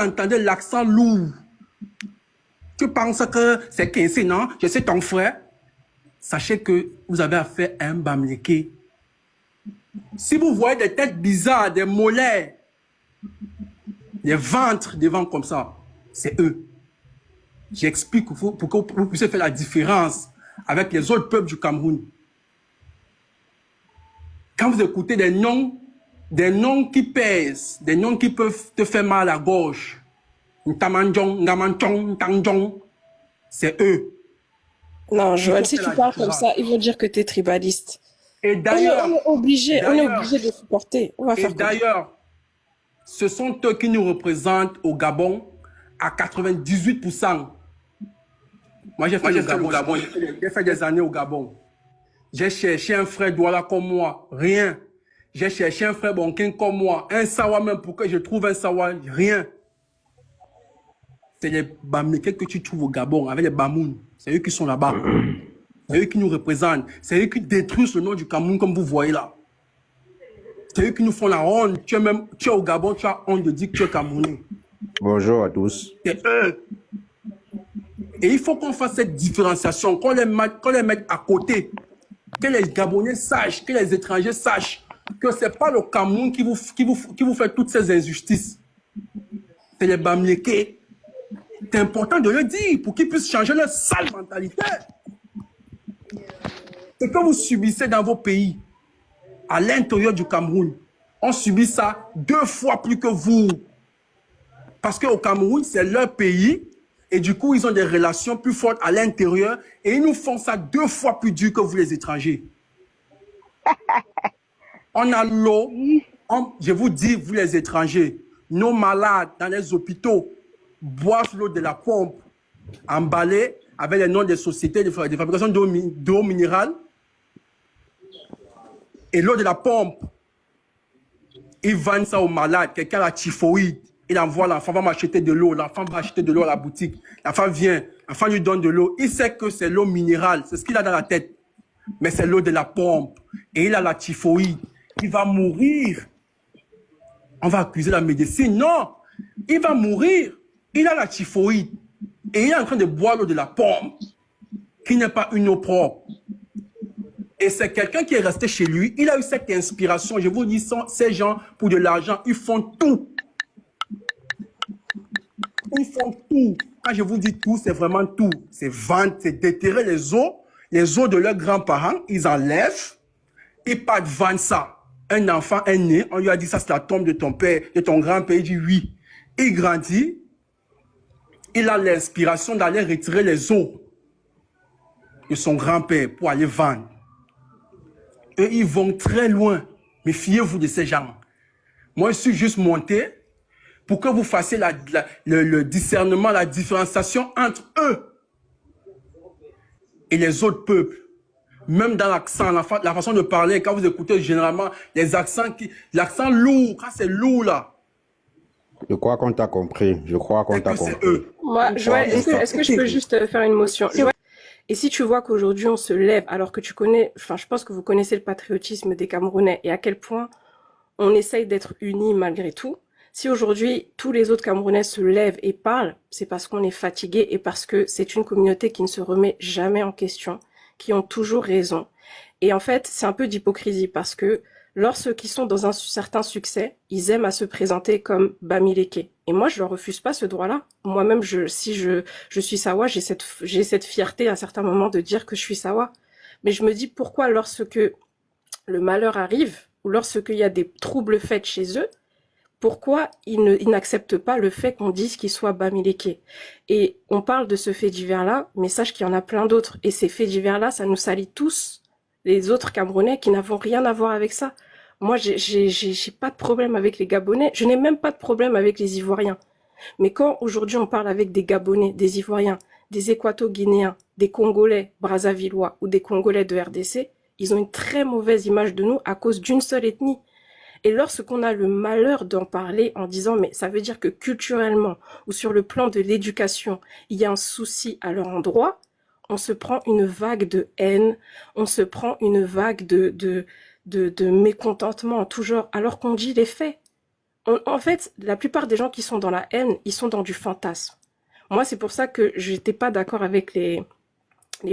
entendez l'accent lourd, tu penses que c'est Kinsey, non? Je sais ton frère. Sachez que vous avez affaire à un Bamileke. Si vous voyez des têtes bizarres, des mollets, des ventres devant comme ça, c'est eux. J'explique pour que vous puissiez faire la différence avec les autres peuples du Cameroun. Quand vous écoutez des noms qui pèsent, des noms qui peuvent te faire mal à la gorge, Ntamanjong, Ngamanchong, Ntangjong, c'est eux. Non, Joël, si tu parles comme ça, ils vont dire que tu es tribaliste. Et d'ailleurs, on est obligé de supporter. On va faire d'ailleurs, ce sont eux qui nous représentent au Gabon à 98%. Moi, j'ai fait des années au Gabon. J'ai cherché un frère Douala comme moi, rien. J'ai cherché un frère Bonkin comme moi, un Sawa même pour que je trouve un Sawa, rien. C'est les Bamileke que tu trouves au Gabon avec les Bamoun. C'est eux qui sont là-bas. C'est eux qui nous représentent. C'est eux qui détruisent le nom du Cameroun comme vous voyez là. C'est eux qui nous font la honte. Tu es au Gabon, tu as honte de dire que tu es Camerounais. Bonjour à tous. C'est eux. Et il faut qu'on fasse cette différenciation, qu'on les mette à côté. Que les Gabonais sachent, que les étrangers sachent que ce n'est pas le Cameroun qui vous fait toutes ces injustices. C'est les Bamileke. C'est important de le dire pour qu'ils puissent changer leur sale mentalité. Ce que vous subissez dans vos pays, à l'intérieur du Cameroun, on subit ça 2 fois plus que vous. Parce qu'au Cameroun, c'est leur pays et du coup, ils ont des relations plus fortes à l'intérieur et ils nous font ça 2 fois plus dur que vous les étrangers. On a l'eau, je vous dis, vous les étrangers, nos malades dans les hôpitaux boivent l'eau de la pompe emballée avec les noms des sociétés de fabrication d'eau minérale et l'eau de la pompe. Ils vendent ça aux malades. Quelqu'un a la typhoïde. Il envoie l'enfant, va m'acheter de l'eau. L'enfant va acheter de l'eau à la boutique. L'enfant vient, l'enfant lui donne de l'eau. Il sait que c'est l'eau minérale. C'est ce qu'il a dans la tête. Mais c'est l'eau de la pompe. Et il a la typhoïde. Il va mourir. On va accuser la médecine. Non, il va mourir. Il a la typhoïde. Et il est en train de boire l'eau de la pompe, qui n'est pas une eau propre. Et c'est quelqu'un qui est resté chez lui. Il a eu cette inspiration. Je vous dis, ces gens, pour de l'argent, ils font tout. Ils font tout. Quand je vous dis tout, c'est vraiment tout. C'est vendre, c'est déterrer les os de leurs grands-parents. Ils enlèvent. Ils partent vendre ça. Un enfant est né, on lui a dit ça, c'est la tombe de ton père, de ton grand-père. Il dit oui. Il grandit. Il a l'inspiration d'aller retirer les os de son grand-père pour aller vendre. Eux, ils vont très loin. Méfiez-vous de ces gens. Moi, je suis juste monté pour que vous fassiez le discernement, la différenciation entre eux et les autres peuples. Même dans l'accent, la façon de parler, quand vous écoutez généralement les accents, l'accent lourd, quand c'est lourd là. Je crois qu'on t'a compris. Je crois qu'on t'a compris. Moi, Joël, est-ce que je peux juste faire une motion? Joël, et si tu vois qu'aujourd'hui on se lève, alors que tu connais, enfin, je pense que vous connaissez le patriotisme des Camerounais et à quel point on essaye d'être unis malgré tout. Si aujourd'hui tous les autres Camerounais se lèvent et parlent, c'est parce qu'on est fatigué et parce que c'est une communauté qui ne se remet jamais en question, qui ont toujours raison. Et en fait, c'est un peu d'hypocrisie parce que lorsqu'ils sont dans un certain succès, ils aiment à se présenter comme Bamileke. Et moi, je leur refuse pas ce droit-là. Moi-même, si je suis Sawa, j'ai cette fierté à certains moments de dire que je suis Sawa. Mais je me dis pourquoi lorsque le malheur arrive ou lorsqu'il y a des troubles faits chez eux, pourquoi ils n'acceptent pas le fait qu'on dise qu'ils soient Bamileke? Et on parle de ce fait divers-là, mais sache qu'il y en a plein d'autres. Et ces faits divers-là, ça nous salit tous, les autres Camerounais qui n'avons rien à voir avec ça. Moi, j'ai pas de problème avec les Gabonais. Je n'ai même pas de problème avec les Ivoiriens. Mais quand aujourd'hui on parle avec des Gabonais, des Ivoiriens, des Équato-Guinéens, des Congolais Brazzavillois ou des Congolais de RDC, ils ont une très mauvaise image de nous à cause d'une seule ethnie. Et lorsqu'on a le malheur d'en parler en disant mais ça veut dire que culturellement ou sur le plan de l'éducation, il y a un souci à leur endroit, on se prend une vague de haine, on se prend une vague de mécontentement en tout genre, alors qu'on dit les faits. En fait, la plupart des gens qui sont dans la haine, ils sont dans du fantasme. Moi, c'est pour ça que j'étais pas d'accord avec les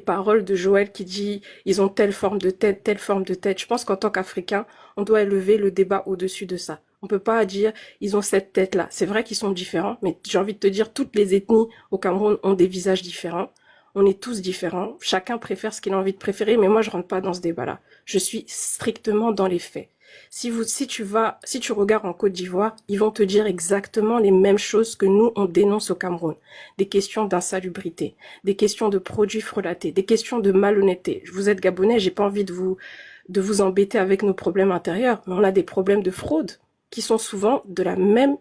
paroles de Joël qui dit ils ont telle forme de tête, telle forme de tête. Je pense qu'en tant qu'Africain, on doit élever le débat au-dessus de ça. On peut pas dire ils ont cette tête-là. C'est vrai qu'ils sont différents, mais j'ai envie de te dire toutes les ethnies au Cameroun ont des visages différents. On est tous différents. Chacun préfère ce qu'il a envie de préférer, mais moi je rentre pas dans ce débat-là. Je suis strictement dans les faits. Si tu regardes en Côte d'Ivoire, ils vont te dire exactement les mêmes choses que nous, on dénonce au Cameroun. Des questions d'insalubrité, des questions de produits frelatés, des questions de malhonnêteté. Vous êtes Gabonais, j'ai pas envie de vous embêter avec nos problèmes intérieurs, mais on a des problèmes de fraude qui sont souvent de la même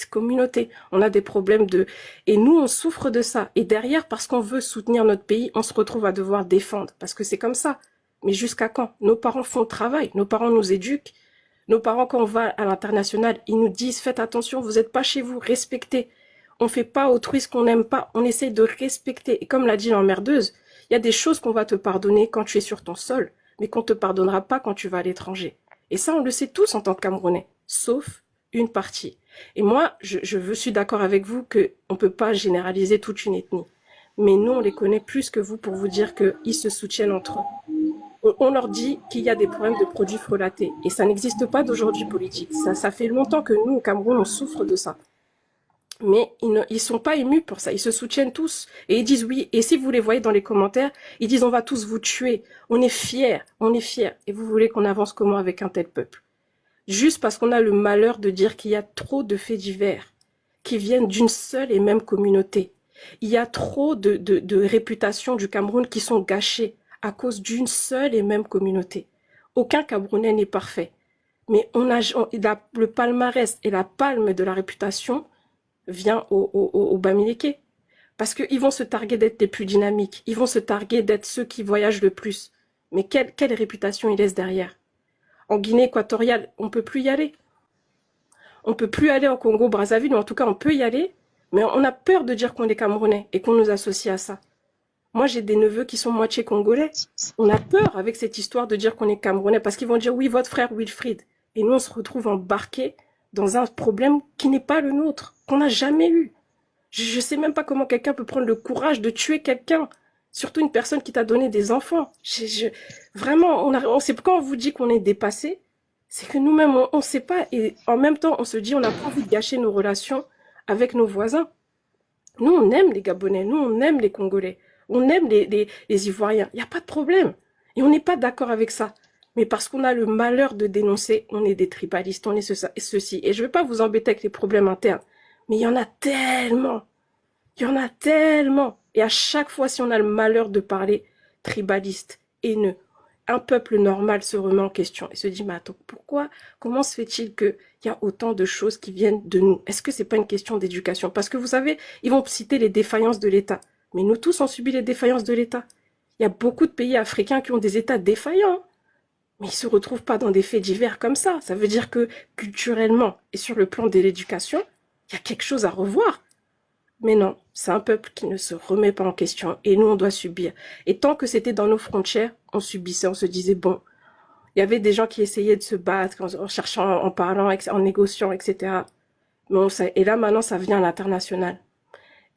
communauté. On a des problèmes et nous, on souffre de ça. Et derrière, parce qu'on veut soutenir notre pays, on se retrouve à devoir défendre. Parce que c'est comme ça. Mais jusqu'à quand? Nos parents font le travail, nos parents nous éduquent. Nos parents, quand on va à l'international, ils nous disent, faites attention, vous n'êtes pas chez vous, respectez. On fait pas autrui ce qu'on n'aime pas, on essaye de respecter. Et comme l'a dit l'emmerdeuse, il y a des choses qu'on va te pardonner quand tu es sur ton sol, mais qu'on te pardonnera pas quand tu vas à l'étranger. Et ça, on le sait tous en tant que Camerounais, sauf une partie. Et moi, je suis d'accord avec vous que on peut pas généraliser toute une ethnie. Mais nous, on les connaît plus que vous pour vous dire qu'ils se soutiennent entre eux. On leur dit qu'il y a des problèmes de produits frelatés. Et ça n'existe pas d'aujourd'hui politique. Ça fait longtemps que nous, au Cameroun, on souffre de ça. Mais ils sont pas émus pour ça. Ils se soutiennent tous. Et ils disent oui. Et si vous les voyez dans les commentaires, ils disent on va tous vous tuer. On est fiers. On est fiers. Et vous voulez qu'on avance comment avec un tel peuple? Juste parce qu'on a le malheur de dire qu'il y a trop de faits divers qui viennent d'une seule et même communauté. Il y a trop de réputations du Cameroun qui sont gâchées à cause d'une seule et même communauté. Aucun Camerounais n'est parfait. Mais le palmarès et la palme de la réputation vient au Bamileke. Parce qu'ils vont se targuer d'être les plus dynamiques. Ils vont se targuer d'être ceux qui voyagent le plus. Mais quelle réputation ils laissent derrière? En Guinée équatoriale, on peut plus y aller. On peut plus aller au Congo-Brazzaville, ou en tout cas on peut y aller, mais on a peur de dire qu'on est Camerounais et qu'on nous associe à ça. Moi, j'ai des neveux qui sont moitié congolais. On a peur avec cette histoire de dire qu'on est Camerounais parce qu'ils vont dire oui, votre frère Wilfried. Et nous, on se retrouve embarqués dans un problème qui n'est pas le nôtre, qu'on n'a jamais eu. Je sais même pas comment quelqu'un peut prendre le courage de tuer quelqu'un, surtout une personne qui t'a donné des enfants. Vraiment, on sait quand on vous dit qu'on est dépassé, c'est que nous-mêmes, on sait pas. Et en même temps, on se dit on n'a pas envie de gâcher nos relations avec nos voisins. Nous, on aime les Gabonais, nous, on aime les Congolais. On aime les Ivoiriens, il n'y a pas de problème. Et on n'est pas d'accord avec ça. Mais parce qu'on a le malheur de dénoncer, on est des tribalistes, on est ceci. Et je ne vais pas vous embêter avec les problèmes internes. Mais il y en a tellement. Il y en a tellement. Et à chaque fois, si on a le malheur de parler tribaliste, haineux, un peuple normal se remet en question et se dit, mais attends, comment se fait-il qu'il y a autant de choses qui viennent de nous? Est-ce que c'est pas une question d'éducation? Parce que vous savez, ils vont citer les défaillances de l'État. Mais nous tous, on subit les défaillances de l'État. Il y a beaucoup de pays africains qui ont des États défaillants. Mais ils ne se retrouvent pas dans des faits divers comme ça. Ça veut dire que culturellement et sur le plan de l'éducation, il y a quelque chose à revoir. Mais non, c'est un peuple qui ne se remet pas en question. Et nous, on doit subir. Et tant que c'était dans nos frontières, on subissait, on se disait, bon, il y avait des gens qui essayaient de se battre en cherchant, en parlant, en négociant, etc. Et là, maintenant, ça vient à l'international.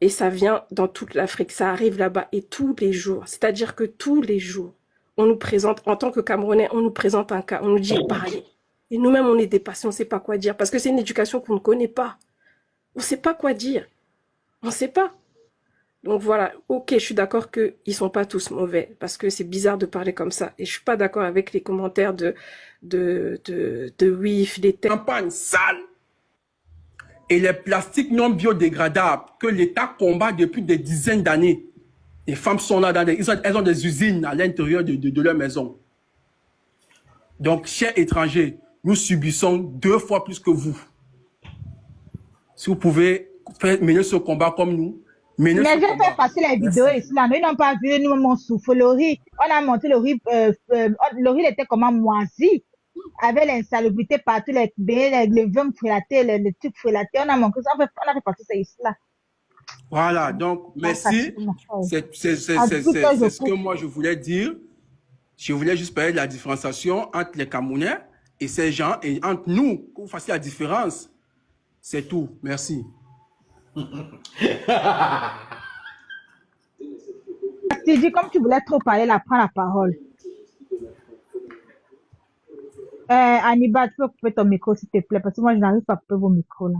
Et ça vient dans toute l'Afrique, ça arrive là-bas et tous les jours. C'est-à-dire que tous les jours, on nous présente, en tant que Camerounais, on nous présente un cas, on nous dit parler. Et nous-mêmes, on est dépassés, on ne sait pas quoi dire. Parce que c'est une éducation qu'on ne connaît pas. On ne sait pas quoi dire. On ne sait pas. Donc voilà, ok, je suis d'accord qu'ils ne sont pas tous mauvais. Parce que c'est bizarre de parler comme ça. Et je ne suis pas d'accord avec les commentaires de WIF, des thèmes. Campagne sale. Et les plastiques non biodégradables que l'État combat depuis des dizaines d'années. Les femmes sont là, elles ont des usines à l'intérieur de leur maison. Donc, chers étrangers, nous subissons 2 fois plus que vous. Si vous pouvez mener ce combat comme nous, mais je vais faire passer la vidéo ici, là, mais ils n'ont pas vu, nous, on souffre le riz. On a monté le riz était comment moisi. Avec l'insalubrité partout, les vins frélatés, les trucs frélatés, on a manqué ça, on a fait passer ça ici, là. Voilà, donc, merci. C'est ce que moi, je voulais dire. Je voulais juste parler de la différenciation entre les Camerounais et ces gens, et entre nous, que vous fassiez la différence. C'est tout. Merci. Dis, comme tu voulais trop parler, là, prends la parole. Anibal, tu peux couper ton micro, s'il te plaît, parce que moi, je n'arrive pas à couper vos micros, là.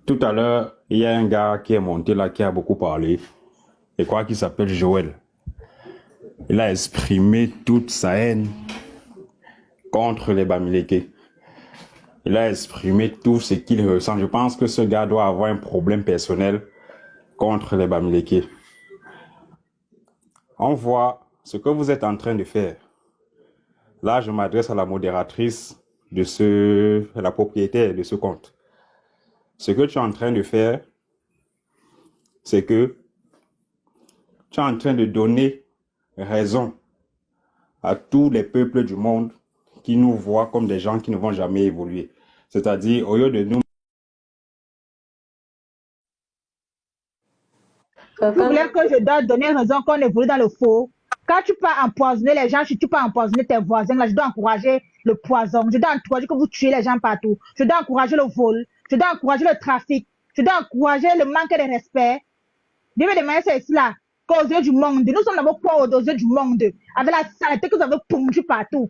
Tout à l'heure, il y a un gars qui est monté là, qui a beaucoup parlé. Je crois qu'il s'appelle Joël. Il a exprimé toute sa haine contre les Bamileke. Il a exprimé tout ce qu'il ressent. Je pense que ce gars doit avoir un problème personnel contre les Bamileke. On voit ce que vous êtes en train de faire. Là, je m'adresse à la modératrice de la propriétaire de ce compte. Ce que tu es en train de faire, c'est que tu es en train de donner raison à tous les peuples du monde qui nous voient comme des gens qui ne vont jamais évoluer. C'est-à-dire, au lieu de nous... Vous voulez que je dois donner raison qu'on évolue dans le faux? Quand tu peux empoisonner les gens, si tu peux empoisonner tes voisins, là, je dois encourager le poison. Je dois encourager que vous tuez les gens partout. Je dois encourager le vol. Je dois encourager le trafic. Je dois encourager le manque de respect. Dieu me demande c'est cela. Qu'aux yeux du monde, nous sommes d'abord quoi aux yeux du monde? Avec la saleté que vous avez pondue partout.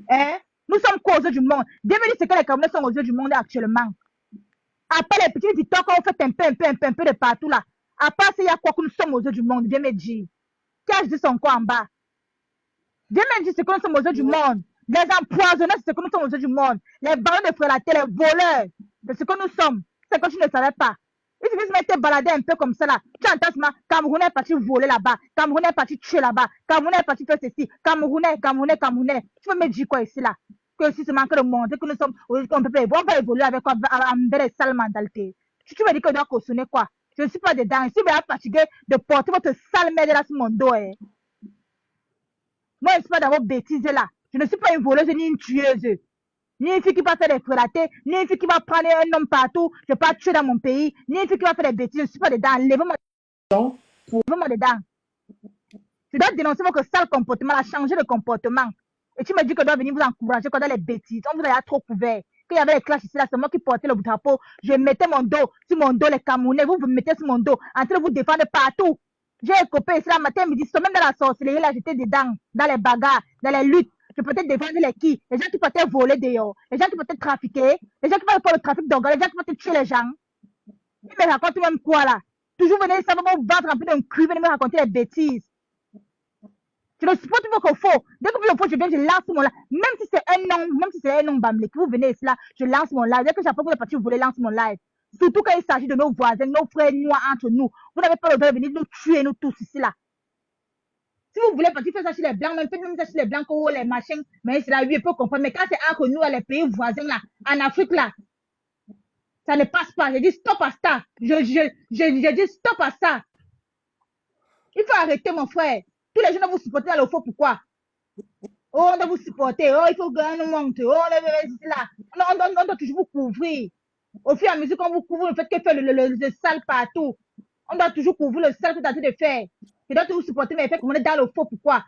Hein? Nous sommes quoi aux yeux du monde? Dieu me dit c'est que les Camerounais sont aux yeux du monde actuellement. Après les petits victoires qu'on fait un peu de partout là. À part ça, il y a quoi que nous sommes aux yeux du monde? Dieu me dit. Qui a dit son quoi en bas? Dieu me dit c'est que nous sommes aux yeux du monde. Les empoisonneurs, c'est ce que nous sommes aux yeux du monde. Les barons de frélaté, les voleurs, c'est ce que nous sommes. C'est que tu ne savais pas. Il suffit de se mettre balader un peu comme ça là. Tu entends ce Camerounais est parti voler là-bas. Camerounais est parti tuer là-bas. Camerounais est parti faire ceci. Camerounais. Tu veux me dire quoi ici là? Que si c'est manque de monde, que nous sommes, on peut pas évoluer, on va évoluer avec des sales mentalités. Tu me dis que je dois cautionner quoi? Je ne suis pas dedans. Si vous êtes fatigué de porter votre sale merde là sur mon dos, hein. Moi, je ne suis pas dans vos bêtises là. Je ne suis pas une voleuse ni une tueuse. Ni une fille qui va faire des frélatés, ni une fille qui va prendre un homme partout, je ne vais pas tuer dans mon pays, ni une fille qui va faire des bêtises, je ne suis pas dedans. Levez-moi dedans. Je dois dénoncer votre sale comportement, là, changer de comportement. Et tu me dis que je dois venir vous encourager quand dans les bêtises. On vous a trop couvert. Quand il y avait les classes ici, là, c'est moi qui portais le drapeau. Je mettais mon dos sur mon dos, les Camerounais. Vous me mettez sur mon dos, en train de vous défendre partout. J'ai écopé ici, là, matin, midi, même dans la sorcellerie, là, j'étais dedans, dans les bagarres, dans les luttes. Je peux peut-être défendre les qui? Les gens qui peuvent être voler dehors, les gens qui peuvent être trafiquer, les gens qui peuvent faire le trafic d'organes, les gens qui peuvent tuer les gens. Ils me racontent même quoi là? Toujours venir, ça va vous battre rempli d'un cul, venir me raconter des bêtises. Je ne supporte pas qu'il faut. Dès que vous faut, je viens, je lance mon live. Même si c'est un nom Bamlé, que vous venez ici là, je lance mon live. Dès que j'apprends que vous êtes parti, vous voulez lancer mon live. Surtout quand il s'agit de nos voisins, nos frères noirs entre nous. Vous n'avez pas le droit de venir nous tuer, nous tous ici là. Si vous voulez partir faire ça chez les blancs, même faites même ça chez les blancs, les machins, mais c'est là, oui, il peut comprendre. Mais quand c'est entre nous, les pays voisins là, en Afrique là, ça ne passe pas. Je dis stop à ça. Je dis stop à ça. Il faut arrêter, mon frère. Tous les gens doivent vous supporter dans le faux, pourquoi? Oh, on doit vous supporter. Oh, il faut que nous monte. Oh, là. On doit toujours vous couvrir. Au fur et à mesure qu'on vous couvre, le fait que fait le sale partout. On doit toujours couvrir le sale que tu as dit de faire. Je dois toujours supporter, mais fait qu'on est dans le faux, pourquoi?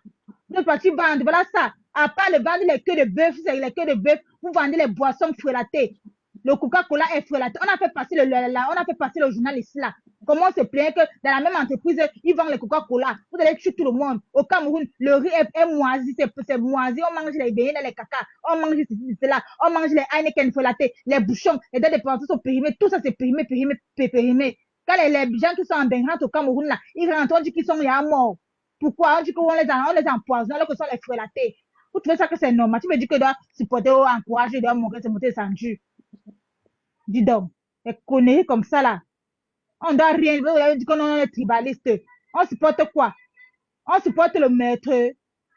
Notre partie bande, voilà ça. À part le vendre les queues de bœuf, c'est les queues de bœuf, vous vendez les boissons frélatées. Le Coca-Cola est frélaté. On a fait passer le journal ici là. Comment on se plaint que dans la même entreprise, ils vendent les Coca-Cola. Vous allez tuer tout le monde. Au Cameroun, le riz est moisi, c'est moisi. On mange les beignets, les caca. On mange ceci, cela. On mange les Heineken frélatés, les bouchons, les dents de pension sont périmés. Tout ça, c'est périmé. Quand les gens qui sont en bain rentrent au Cameroun là, ils rentrent, on dit qu'ils sont morts. Pourquoi? On dit qu'on les empoisonne alors que ce sont les frélatés. Vous trouvez ça que c'est normal? Tu me dis que doit supporter, encourager, doit montrer, c'est monter sans Dieu. Dis donc, les conneries comme ça là. On doit rien, vous avez dit qu'on est tribaliste. On supporte quoi? On supporte le maître.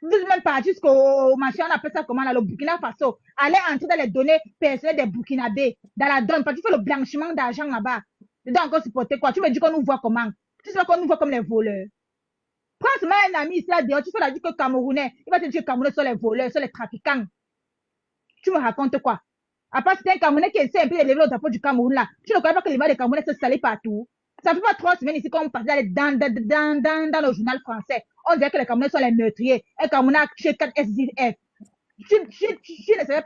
Vous êtes même parti jusqu'au machin, on appelle ça comment là, le Burkina Faso. Allez entrer dans les données personnelles des Burkinabés, dans la donne, parce que tu fais le blanchiment d'argent là-bas. Tu dois encore supporter quoi? Tu me dis qu'on nous voit comment? Tu sais qu'on nous voit comme les voleurs. Prends seulement un ami ici là dehors, tu fais la dire que Camerounais, il va te dire que Camerounais sont les voleurs, sont les trafiquants. Tu me racontes quoi? À part c'est un Camerounais qui essaie un peu d'élever le drapeau du Cameroun là. Tu ne connais pas que les mains des Camerounais se salent partout. Ça fait pas 3 semaines ici qu'on passe dans le journal français. on dirait que les Camerounais sont les meurtriers. Un Camerounais a touché 4 SDF. Tu ne savais pas